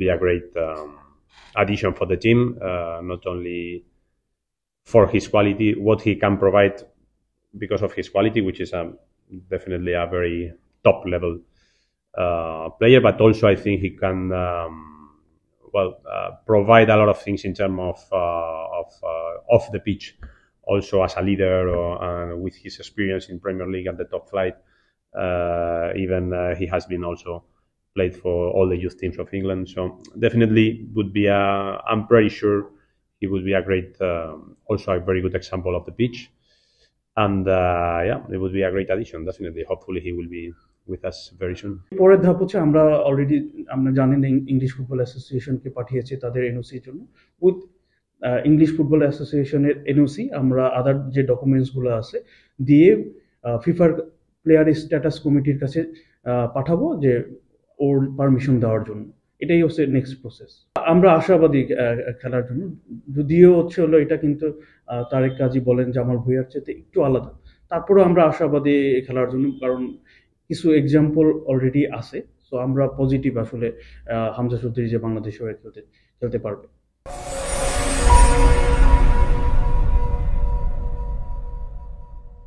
be a great addition for the team, not only for his quality, what he can provide because of his quality, which is definitely a very top level player, but also I think he can provide a lot of things in terms of off the pitch, also as a leader, and with his experience in Premier League at the top flight. Even he has been also played for all the youth teams of England, so definitely would be I'm pretty sure he would be a great, also a very good example of the pitch, and yeah, it would be a great addition. Definitely, hopefully he will be with us very soon. পরের ধাপ হচ্ছে আমরা already আমরা জানেন English football অ্যাসোসিয়েশনকে পাঠিয়েছি তাদের এনওসির জন্য। With English football অ্যাসোসিয়েশনের এনওসি আমরা আদার যে ডকুমেন্টসগুলো আছে দিয়ে ফিফার প্লেয়ার স্ট্যাটাস কমিটির কাছে পাঠাবো যে ওর পারমিশন দেওয়ার জন্য। এটাই হচ্ছে নেক্সট প্রসেস। আমরা আশাবাদী খেলার জন্য, যদিও হচ্ছে হলো এটা কিন্তু তারেক কাজী বলেন জামাল ভুঁইয়ার চেয়ে একটু আলাদা, তারপরেও আমরা আশাবাদী খেলার জন্য, কারণ কিছু এক্সাম্পল অলরেডি আছে। সো আমরা পজিটিভ আসলে হামজা চৌধুরী যে বাংলাদেশে খেলতে পারবে।